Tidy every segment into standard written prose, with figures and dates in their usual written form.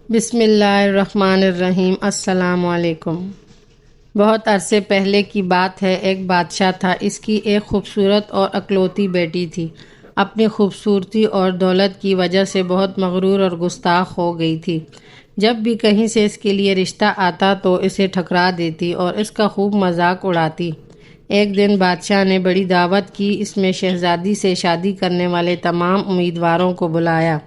بسم اللہ الرحمن الرحیم۔ السلام علیکم۔ بہت عرصے پہلے کی بات ہے، ایک بادشاہ تھا۔ اس کی ایک خوبصورت اور اکلوتی بیٹی تھی۔ اپنی خوبصورتی اور دولت کی وجہ سے بہت مغرور اور گستاخ ہو گئی تھی۔ جب بھی کہیں سے اس کے لیے رشتہ آتا تو اسے ٹھکرا دیتی اور اس کا خوب مذاق اڑاتی۔ ایک دن بادشاہ نے بڑی دعوت کی۔ اس میں شہزادی سے شادی کرنے والے تمام امیدواروں کو بلایا۔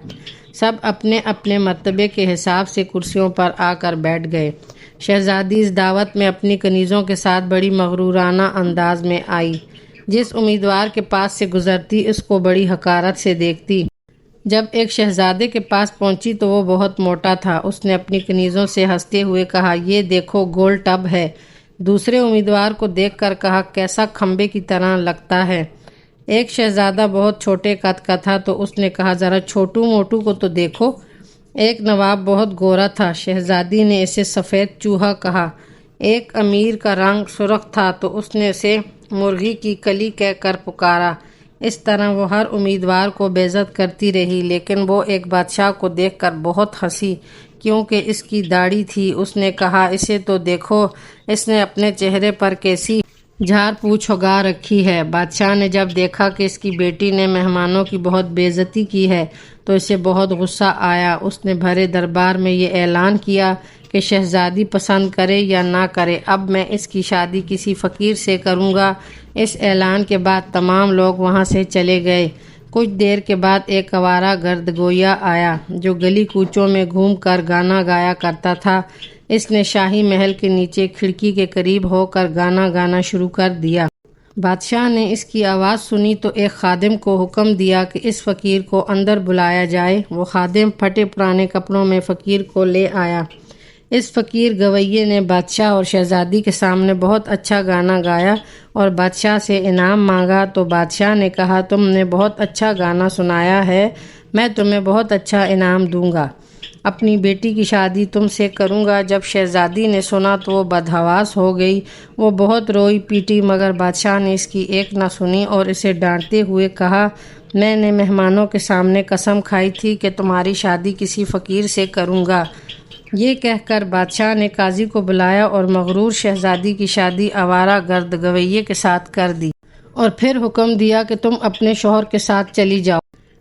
سب اپنے اپنے مرتبے کے حساب سے کرسیوں پر آ کر بیٹھ گئے۔ شہزادی اس دعوت میں اپنی کنیزوں کے ساتھ بڑی مغرورانہ انداز میں آئی۔ جس امیدوار کے پاس سے گزرتی اس کو بڑی حقارت سے دیکھتی۔ جب ایک شہزادے کے پاس پہنچی تو وہ بہت موٹا تھا۔ اس نے اپنی کنیزوں سے ہنستے ہوئے کہا، یہ دیکھو گول ٹب ہے۔ دوسرے امیدوار کو دیکھ کر کہا، کیسا کھمبے کی طرح لگتا ہے۔ ایک شہزادہ بہت چھوٹے قد کا تھا تو اس نے کہا، ذرا چھوٹو موٹو کو تو دیکھو۔ ایک نواب بہت گورا تھا۔ شہزادی نے اسے سفید چوہا کہا۔ ایک امیر کا رنگ سرخ تھا تو اس نے اسے مرغی کی کلی کہہ کر پکارا۔ اس طرح وہ ہر امیدوار کو بے عزت کرتی رہی، لیکن وہ ایک بادشاہ کو دیکھ کر بہت ہنسی کیونکہ اس کی داڑھی تھی۔ اس نے کہا، اسے تو دیکھو، اس نے اپنے چہرے پر کیسی جھاڑ پوچھ اگا رکھی ہے۔ بادشاہ نے جب دیکھا کہ اس کی بیٹی نے مہمانوں کی بہت بے عزتی کی ہے تو اسے بہت غصہ آیا۔ اس نے بھرے دربار میں یہ اعلان کیا کہ شہزادی پسند کرے یا نہ کرے، اب میں اس کی شادی کسی فقیر سے کروں گا۔ اس اعلان کے بعد تمام لوگ وہاں سے چلے گئے۔ کچھ دیر کے بعد ایک آوارہ گرد گویا آیا جو گلی کوچوں میں گھوم کر گانا گایا کرتا تھا۔ اس نے شاہی محل کے نیچے کھڑکی کے قریب ہو کر گانا گانا شروع کر دیا۔ بادشاہ نے اس کی آواز سنی تو ایک خادم کو حکم دیا کہ اس فقیر کو اندر بلایا جائے۔ وہ خادم پھٹے پرانے کپڑوں میں فقیر کو لے آیا۔ اس فقیر گویے نے بادشاہ اور شہزادی کے سامنے بہت اچھا گانا گایا اور بادشاہ سے انعام مانگا تو بادشاہ نے کہا، تم نے بہت اچھا گانا سنایا ہے، میں تمہیں بہت اچھا انعام دوں گا۔ اپنی بیٹی کی شادی تم سے کروں گا۔ جب شہزادی نے سنا تو وہ بدحواس ہو گئی۔ وہ بہت روئی پیٹی مگر بادشاہ نے اس کی ایک نہ سنی اور اسے ڈانٹتے ہوئے کہا، میں نے مہمانوں کے سامنے قسم کھائی تھی کہ تمہاری شادی کسی فقیر سے کروں گا۔ یہ کہہ کر بادشاہ نے قاضی کو بلایا اور مغرور شہزادی کی شادی آوارہ گرد گویے کے ساتھ کر دی اور پھر حکم دیا کہ تم اپنے شوہر کے ساتھ چلی جاؤ۔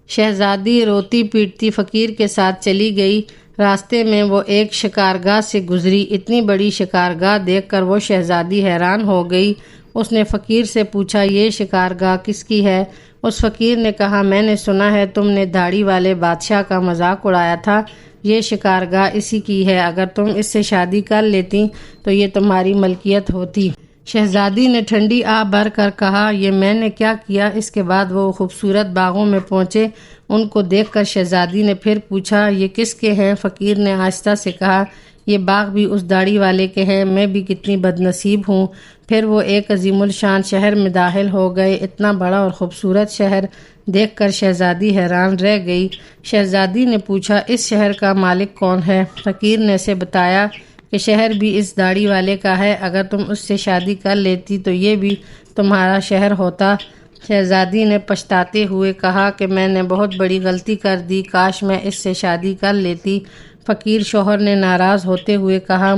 شہزادی روتی پیٹتی فقیر کے ساتھ چلی گئی۔ راستے میں وہ ایک شکارگاہ سے گزری۔ اتنی بڑی شکارگاہ دیکھ کر وہ شہزادی حیران ہو گئی۔ اس نے فقیر سے پوچھا، یہ شکارگاہ کس کی ہے؟ اس فقیر نے کہا، میں نے سنا ہے تم نے داڑھی والے بادشاہ کا مذاق اڑایا تھا، یہ شکارگاہ اسی کی ہے۔ اگر تم اس سے شادی کر لیتی تو یہ تمہاری ملکیت ہوتی۔ شہزادی نے ٹھنڈی آہ بھر کر کہا، یہ میں نے کیا کیا؟ اس کے بعد وہ خوبصورت باغوں میں پہنچے۔ ان کو دیکھ کر شہزادی نے پھر پوچھا، یہ کس کے ہیں؟ فقیر نے آہستہ سے کہا، یہ باغ بھی اس داڑھی والے کے ہیں، میں بھی کتنی بد نصیب ہوں۔ پھر وہ ایک عظیم الشان شہر میں داخل ہو گئے۔ اتنا بڑا اور خوبصورت شہر دیکھ کر شہزادی حیران رہ گئی۔ شہزادی نے پوچھا، اس شہر کا مالک کون ہے؟ فقیر نے اسے بتایا کہ شہر بھی اس داڑھی والے کا ہے، اگر تم اس سے شادی کر لیتی تو یہ بھی تمہارا شہر ہوتا۔ شہزادی نے پچھتاتے ہوئے کہا کہ میں نے بہت بڑی غلطی کر دی، کاش میں اس سے شادی کر لیتی۔ فقیر شوہر نے ناراض ہوتے ہوئے کہا،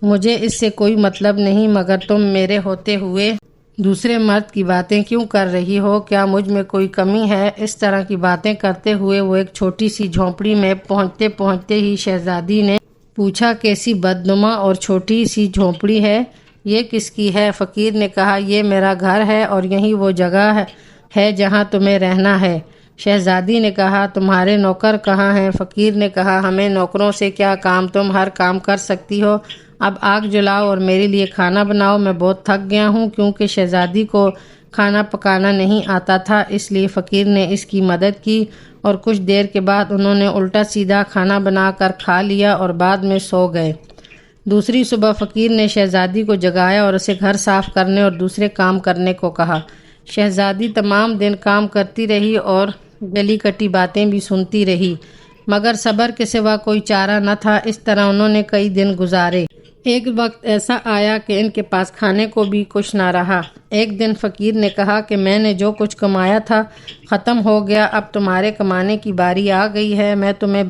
مجھے اس سے کوئی مطلب نہیں، مگر تم میرے ہوتے ہوئے دوسرے مرد کی باتیں کیوں کر رہی ہو؟ کیا مجھ میں کوئی کمی ہے؟ اس طرح کی باتیں کرتے ہوئے وہ ایک چھوٹی سی جھونپڑی میں پہنچتے ہی شہزادی نے پوچھا، کیسی بدنما اور چھوٹی سی جھونپڑی ہے، یہ کس کی ہے؟ فقیر نے کہا، یہ میرا گھر ہے اور یہی وہ جگہ ہے جہاں تمہیں رہنا ہے۔ شہزادی نے کہا، تمہارے نوکر کہاں ہیں؟ فقیر نے کہا، ہمیں نوکروں سے کیا کام، تم ہر کام کر سکتی ہو۔ اب آگ جلاؤ اور میرے لیے کھانا بناؤ، میں بہت تھک گیا ہوں۔ کیونکہ شہزادی کو کھانا پکانا نہیں آتا تھا اس لیے فقیر نے اس کی مدد کی اور کچھ دیر کے بعد انہوں نے الٹا سیدھا کھانا بنا کر کھا لیا اور بعد میں سو گئے۔ دوسری صبح فقیر نے شہزادی کو جگایا اور اسے گھر صاف کرنے اور دوسرے کام کرنے کو کہا۔ شہزادی تمام دن کام کرتی رہی اور گلی کٹی باتیں بھی سنتی رہی، مگر صبر کے سوا کوئی چارہ نہ تھا۔ اس طرح انہوں نے کئی دن گزارے۔ ایک وقت ایسا آیا کہ ان کے پاس کھانے کو بھی کچھ نہ رہا۔ ایک دن فقیر نے کہا کہ میں نے جو کچھ کمایا تھا ختم ہو گیا، اب تمہارے کمانے کی باری آ گئی ہے، میں تمہیں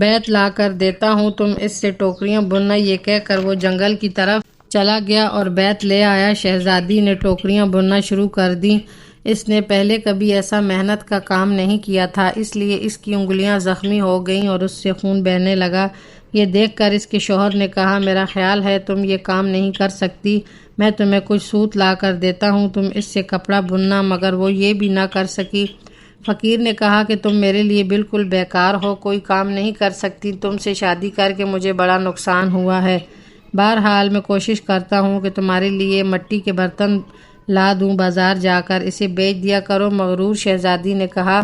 بیت لا کر دیتا ہوں، تم اس سے ٹوکریاں بننا۔ یہ کہہ کر وہ جنگل کی طرف چلا گیا اور بیت لے آیا۔ شہزادی نے ٹوکریاں بننا شروع کر دیں۔ اس نے پہلے کبھی ایسا محنت کا کام نہیں کیا تھا، اس لیے اس کی انگلیاں زخمی ہو گئیں اور اس سے خون بہنے لگا۔ یہ دیکھ کر اس کے شوہر نے کہا، میرا خیال ہے تم یہ کام نہیں کر سکتی، میں تمہیں کچھ سوت لا کر دیتا ہوں، تم اس سے کپڑا بننا۔ مگر وہ یہ بھی نہ کر سکی۔ فقیر نے کہا کہ تم میرے لیے بالکل بیکار ہو، کوئی کام نہیں کر سکتی، تم سے شادی کر کے مجھے بڑا نقصان ہوا ہے۔ بہرحال میں کوشش کرتا ہوں کہ تمہارے لیے مٹی کے برتن لا دوں، بازار جا کر اسے بیچ دیا کرو۔ مغرور شہزادی نے کہا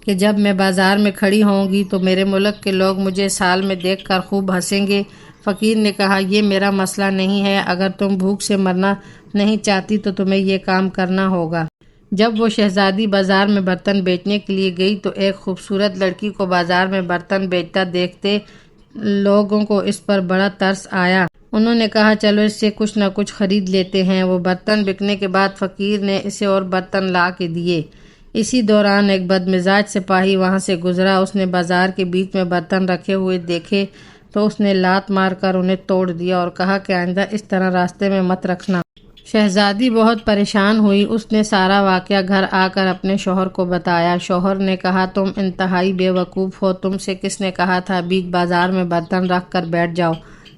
کہ جب میں بازار میں کھڑی ہوں گی تو میرے ملک کے لوگ مجھے سال میں دیکھ کر خوب ہنسیں گے۔ فقیر نے کہا، یہ میرا مسئلہ نہیں ہے، اگر تم بھوک سے مرنا نہیں چاہتی تو تمہیں یہ کام کرنا ہوگا۔ جب وہ شہزادی بازار میں برتن بیچنے کے لیے گئی تو ایک خوبصورت لڑکی کو بازار میں برتن بیچتا دیکھتے لوگوں کو اس پر بڑا ترس آیا۔ انہوں نے کہا، چلو اس سے کچھ نہ کچھ خرید لیتے ہیں۔ وہ برتن بکنے کے بعد فقیر نے اسے اور برتن لا کے دیے۔ اسی دوران ایک بدمزاج سپاہی وہاں سے گزرا۔ اس نے بازار کے بیچ میں برتن رکھے ہوئے دیکھے تو اس نے لات مار کر انہیں توڑ دیا اور کہا کہ آئندہ اس طرح راستے میں مت رکھنا۔ شہزادی بہت پریشان ہوئی۔ اس نے سارا واقعہ گھر آ کر اپنے شوہر کو بتایا۔ شوہر نے کہا، تم انتہائی بے وقوف ہو، تم سے کس نے کہا تھا بیچ بازار میں برتن رکھ کر بیٹھ جاؤ؟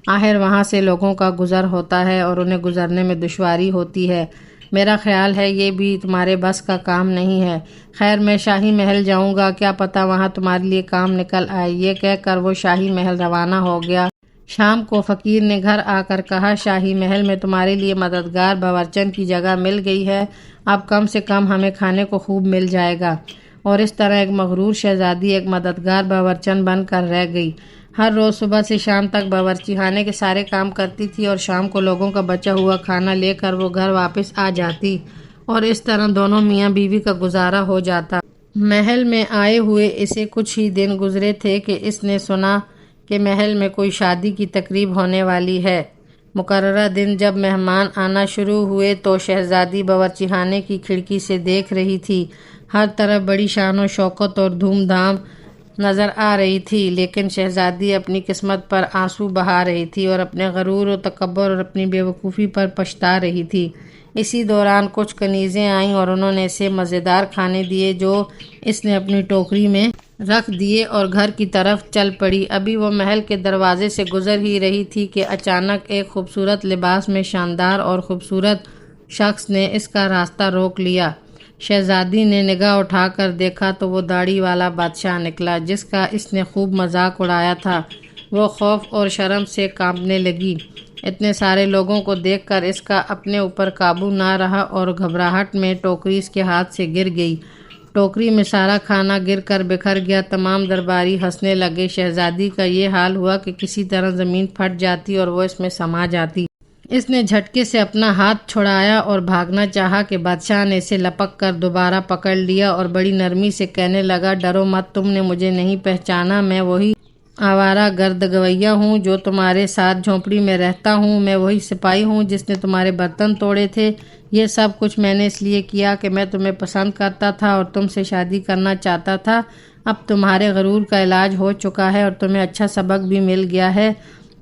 آخر وہاں سے لوگوں کا گزر ہوتا ہے اور انہیں گزرنے میں دشواری ہوتی ہے۔ میرا خیال ہے یہ بھی تمہارے بس کا کام نہیں ہے۔ خیر، میں شاہی محل جاؤں گا، کیا پتہ وہاں تمہارے لیے کام نکل آئے۔ یہ کہہ کر وہ شاہی محل روانہ ہو گیا۔ شام کو فقیر نے گھر آ کر کہا، شاہی محل میں تمہارے لیے مددگار باورچن کی جگہ مل گئی ہے، اب کم سے کم ہمیں کھانے کو خوب مل جائے گا۔ اور اس طرح ایک مغرور شہزادی ایک مددگار باورچن بن کر رہ گئی۔ ہر روز صبح سے شام تک باورچی خانے کے سارے کام کرتی تھی اور شام کو لوگوں کا بچا ہوا کھانا لے کر وہ گھر واپس آ جاتی اور اس طرح دونوں میاں بیوی کا گزارا ہو جاتا۔ محل میں آئے ہوئے اسے کچھ ہی دن گزرے تھے کہ اس نے سنا کہ محل میں کوئی شادی کی تقریب ہونے والی ہے۔ مقررہ دن جب مہمان آنا شروع ہوئے تو شہزادی باورچی خانے کی کھڑکی سے دیکھ رہی تھی۔ ہر طرف بڑی شان و شوکت اور دھوم دھام نظر آ رہی تھی، لیکن شہزادی اپنی قسمت پر آنسو بہا رہی تھی اور اپنے غرور و تکبر اور اپنی بے وقوفی پر پچھتا رہی تھی۔ اسی دوران کچھ کنیزیں آئیں اور انہوں نے اسے مزیدار کھانے دیے جو اس نے اپنی ٹوکری میں رکھ دیے اور گھر کی طرف چل پڑی۔ ابھی وہ محل کے دروازے سے گزر ہی رہی تھی کہ اچانک ایک خوبصورت لباس میں شاندار اور خوبصورت شخص نے اس کا راستہ روک لیا۔ شہزادی نے نگاہ اٹھا کر دیکھا تو وہ داڑھی والا بادشاہ نکلا جس کا اس نے خوب مذاق اڑایا تھا۔ وہ خوف اور شرم سے کانپنے لگی۔ اتنے سارے لوگوں کو دیکھ کر اس کا اپنے اوپر قابو نہ رہا اور گھبراہٹ میں ٹوکری اس کے ہاتھ سے گر گئی۔ ٹوکری میں سارا کھانا گر کر بکھر گیا۔ تمام درباری ہنسنے لگے۔ شہزادی کا یہ حال ہوا کہ کسی طرح زمین پھٹ جاتی اور وہ اس میں سما جاتی۔ اس نے جھٹکے سے اپنا ہاتھ چھڑایا اور بھاگنا چاہا کہ بادشاہ نے اسے لپک کر دوبارہ پکڑ لیا اور بڑی نرمی سے کہنے لگا، ڈرو مت، تم نے مجھے نہیں پہچانا، میں وہی آوارہ گرد گویا ہوں جو تمہارے ساتھ جھونپڑی میں رہتا ہوں، میں وہی سپاہی ہوں جس نے تمہارے برتن توڑے تھے۔ یہ سب کچھ میں نے اس لیے کیا کہ میں تمہیں پسند کرتا تھا اور تم سے شادی کرنا چاہتا تھا۔ اب تمہارے غرور کا علاج ہو چکا ہے اور تمہیں اچھا سبق بھی مل گیا ہے۔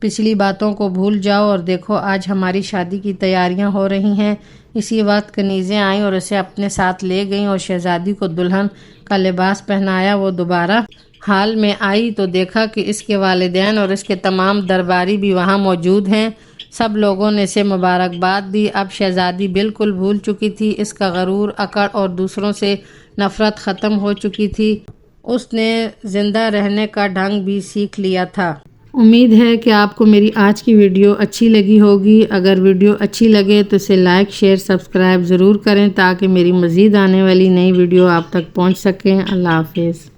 پچھلی باتوں کو بھول جاؤ اور دیکھو آج ہماری شادی کی تیاریاں ہو رہی ہیں۔ اسی وقت کنیزیں آئیں اور اسے اپنے ساتھ لے گئیں اور شہزادی کو دلہن کا لباس پہنایا۔ وہ دوبارہ حال میں آئی تو دیکھا کہ اس کے والدین اور اس کے تمام درباری بھی وہاں موجود ہیں۔ سب لوگوں نے اسے مبارکباد دی۔ اب شہزادی بالکل بھول چکی تھی، اس کا غرور، اکڑ اور دوسروں سے نفرت ختم ہو چکی تھی۔ اس نے زندہ رہنے کا ڈھنگ بھی سیکھ لیا تھا۔ امید ہے کہ آپ کو میری آج کی ویڈیو اچھی لگی ہوگی۔ اگر ویڈیو اچھی لگے تو اسے لائک، شیئر، سبسکرائب ضرور کریں تاکہ میری مزید آنے والی نئی ویڈیو آپ تک پہنچ سکیں۔ اللہ حافظ۔